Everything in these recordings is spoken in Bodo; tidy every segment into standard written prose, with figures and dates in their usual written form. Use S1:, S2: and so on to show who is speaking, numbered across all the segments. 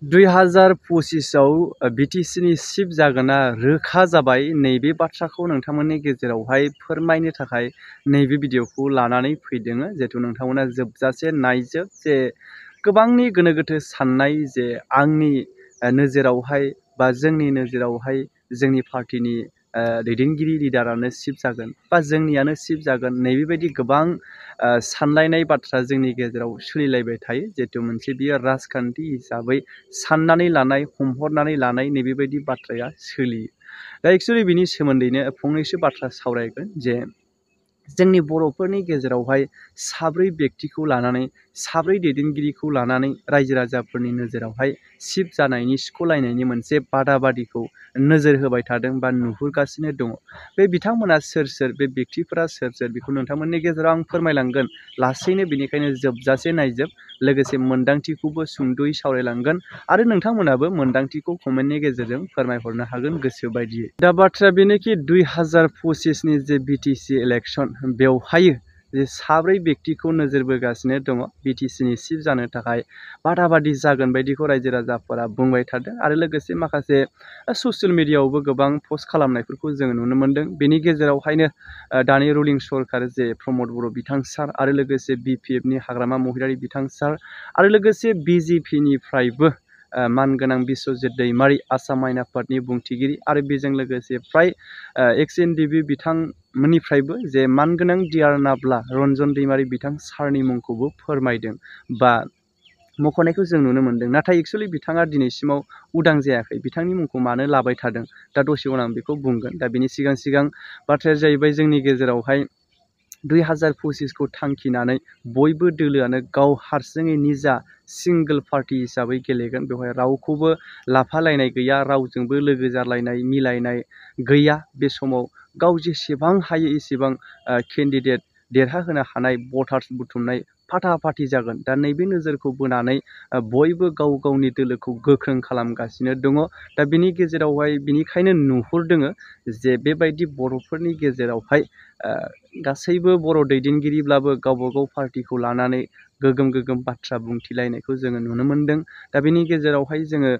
S1: 2025 आव बिटिसिनि चिफ जागोना रोखा जाबाय। नैबे बाथ्राखौ नोंथांमोननि गेजेरावहाय फोरमायनो थाखाय नैबे भिडिअखौ लानानै फैदों। जेथु नोंथांमोना जोबजासे नायजोब जे गोबांनि गोनो गोथो साननाय जे आंनि नोजोरावहाय बा जोंनि नोजोरावहाय जोंनि पार्टिनि दैदेनगिरि लिडारानो चिफ जागोन बा जोंनियानो चिफ जागोन, नैबेबायदि गोबां सानलायनाय बाथ्रा जोंनि गेजेराव सोलिलायबाय थायो। जिहेतु मोनसे बियो राजखान्थि हिसाबै साननानै लानाय, हमहरनानै लानाय नैबेबायदि बाथ्राया सोलियो। दा एक्सुअलि बिनि सोमोन्दैनो फंनैसो बाथ्रा सावरायगोन जे जोंनि बर'फोरनि गेजेरावहाय साब्रै व्यक्तिखौ लानानै, साब्रै दैदेनगिरिखौ लानानै रायजो राजाफोरनि नोजोरावहाय चिफ जानायनि सिख'लायनायनि मोनसे बादाबादिखौ नोजोर होबाय थादों बा नुहुरगासिनो दङ। बे बिथांमोना सोर सोर, बे व्यक्तिफोरा सोर सोर, बेखौ नोंथांमोननि गेजेराव आं फोरमायलांगोन लासैनो। बेनिखायनो जोबजासे नायजोब, लोगोसे मोन्दांथिखौबो सुंद'यै सावरायलांगोन आरो नोंथांमोनाबो मोन्दांथिखौ कमेन्टनि गेजेरजों फोरमायहरनो हागोन गोसो बायदियै। दा बाथ्राया बेनोखि 2025नि जे बिटिसि इलेक्सन, बेवहाय जे साब्रै व्यक्तिखौ नोजोर बोगासिनो दङ बिटिसिनि चिफ जानो थाखाय बादाबादि जागोन बायदिखौ रायजो राजाफोरा बुंबाय थादों आरो लोगोसे माखासे ससियेल मिडियाआवबो गोबां पस्ट खालामनायफोरखौ जोङो नुनो मोन्दों। बेनि गेजेरावहायनो दानि रुलिं सरकार जे प्रमद बर' बिथां सार आरो लोगोसे BPFनि हाग्रामा महिलारि बिथां सार आरो लोगोसे BJPनिफ्रायबो मानगोनां बिस्वजित दैमारि, आसाम आयेन आफादनि बुंथिगिरि आरो बेजों लोगोसे फ्राय XNDB बिथांमोननिफ्रायबो जे मानगोनां डिआर नाब्ला रन्जन दैमारि बिथां सारनि मुंखौबो फोरमायदों बा मख'नायखौ जों नुनो मोन्दों। नाथाय एक्सुअलि बिथाङा दिनैसिमाव उदां जायाखै। बिथांनि मुंखौ मानो लाबाय थादों, दा दसे उनाव आं बेखौ बुंगोन। दा बेनि सिगां बाथ्राया जाहैबाय जोंनि गेजेरावहाय 2025खौ थांखिनानै बयबो दोलोआनो गाव हारसिङै निजा सिंगोल पार्टि हिसाबै गेलेगोन। बेवहाय रावखौबो लाफालायनाय गैया, रावजोंबो लोगो जालायनाय, मिलायनाय गैया। बे समाव गाव जेसेबां हायो एसेबां केन्डिडेट देरहाहोनो हानाय भटार्स बुथुमनाय फाथा-फाथि जागोन। दा नैबे नोजोरखौ बोनानै बयबो गाव गावनि दोलोखौ गोख्रों खालामगासिनो दङ। दा बिनि गेजेरावहाय बिनिखायनो नुहुरदों जे बेबायदि बर'फोरनि गेजेरावहाय गासैबो बर' दैदेनगिरिब्लाबो गावबा गाव पार्टिखौ लानानै गोगोम गोगोम बाथ्रा बुंथिलायनायखौ जोङो नुनो मोन्दों। दा बेनि गेजेरावहाय जोङो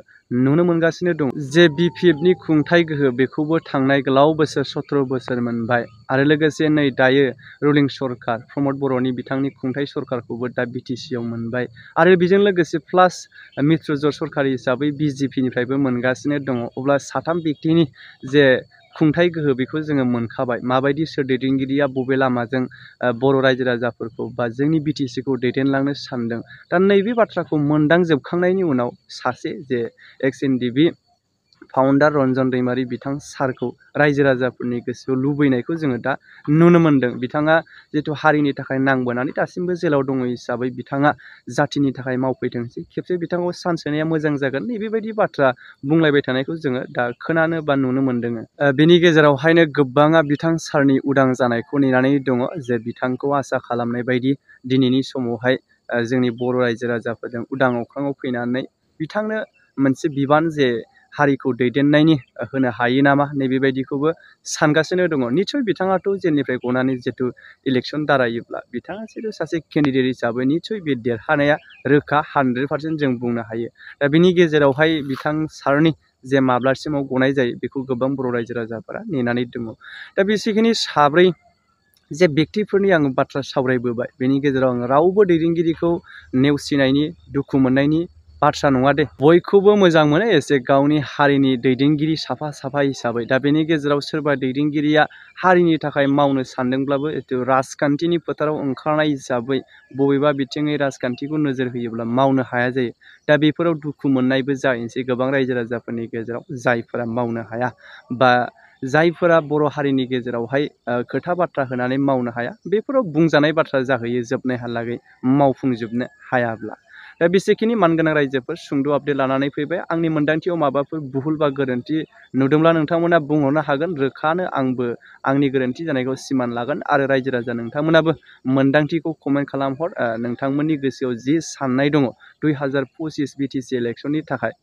S1: नुनो मोनगासिनो दं जे BPFनि खुंथाय गोहो, बेखौबो थांनाय गोलाव बोसोर 17 बोसोर मोनबाय आरो लोगोसे नै दायो रुलिं सरकार प्रमद बर'नि बिथांनि खुंथाय सरकारखौबो दा BTCआव मोनबाय आरो बेजों लोगोसे प्लास मित्रजर सरकार हिसाबै BJPनिफ्रायबो मोनगासिनो दङ। अब्ला साथाम व्यक्तिनि जे खुंथाय गोहो बेखौ जोङो मोनखाबाय। माबायदि सोर दैदेनगिरिया बबे लामाजों बर' रायजो राजाफोरखौ बा जोंनि BTCखौ दैदेनलांनो सानदों। दा नैबे बाथ्राखौ मोनदांजोबखांनायनि उनाव सासे जे XNDB फाउन्डार रन्जन दैमारि बिथां सारखौ रायजो राजाफोरनि गोसोआव लुबैनायखौ जोङो दा नुनो मोन्दों। बिथाङा जिहेतु हारिनि थाखाय नांबोनानै दासिमबो जेलाव दङ हिसाबै बिथाङा जाथिनि थाखाय मावफैथोंसै, खेबसे बिथांखौ चान्स होनाया मोजां जागोन। नैबेबायदि बाथ्रा बुंलायबाय थानायखौ जोङो दा खोनानो बा नुनो मोन्दों। बेनि गेजेरावहायनो गोबाङा बिथां सारनि उदां जानायखौ नेनानै दङ जे बिथांखौ आसा खालामनाय बायदि दिनैनि समावहाय जोंनि बर' रायजो राजाफोरजों उदां अख्राङाव फैनानै बिथांनो मोनसे बिबान जे हारिखौ दैदेननायनि होनो हायो नामा, नैबेबायदिखौबो सानगासिनो दङ। निस्सय बिथाङाथ' जेलनिफ्राय गनानै जितु इलेक्सन दारायोब्ला बिथाङा जितु सासे केन्डिडेट हिसाबै निस्सय बे देरहानाया रोखा 100% जों बुंनो हायो। दा बिनि गेजेरावहाय बिथां सारनि जे माब्लासिमाव गनाय जायो बेखौ गोबां बर' रायजो राजाफोरा नेनानै दङ। दा बेसेखिनि साब्रै जे व्यक्तिफोरनि आं बाथ्रा सावरायबोबाय, बेनि गेजेराव आं रावबो दैदेनगिरिखौ नेवसिनायनि, दुखु मोननायनि बाथ्रा नङा दे। बयखौबो मोजां मोनो एसे गावनि हारिनि दैदेनगिरि साफा साफा हिसाबै। दा बेनि गेजेराव सोरबा दैदेनगिरिया हारिनि थाखाय मावनो सानदोंब्लाबो राजखान्थिनि फोथाराव ओंखारनाय हिसाबै बबेबा बिथिङै राजखान्थिखौ नोजोर होयोब्ला मावनो हाया जायो। दा बेफोराव दुखु मोननायबो जाहैनोसै गोबां रायजो राजाफोरनि गेजेराव, जायफोरा मावनो हाया बा जायफोरा बर' हारिनि गेजेरावहाय खोथा बाथ्रा होनानै मावनो हाया। बेफोराव बुंजानाय बाथ्रा जाहैयो जोबनायहालागै मावफुंजोबनो हायाब्ला। दा बेसेखिनि मानगोनां रायजोफोर सुंद' आपडेट लानानै फैबाय। आंनि मोन्दांथियाव माबाफोर भुल बा गोरोन्थि नुदोंब्ला नोंथांमोना बुंहरनो हागोन। रोखानो आंबो आंनि गोरोन्थि जानायखौ सिमान लागोन आरो रायजो राजा नोंथांमोनाबो मोन्दांथिखौ कमेन्ट खालामहर। नोंथांमोननि गोसोआव जि साननाय दङ 2025 BTC इलेक्सननि थाखाय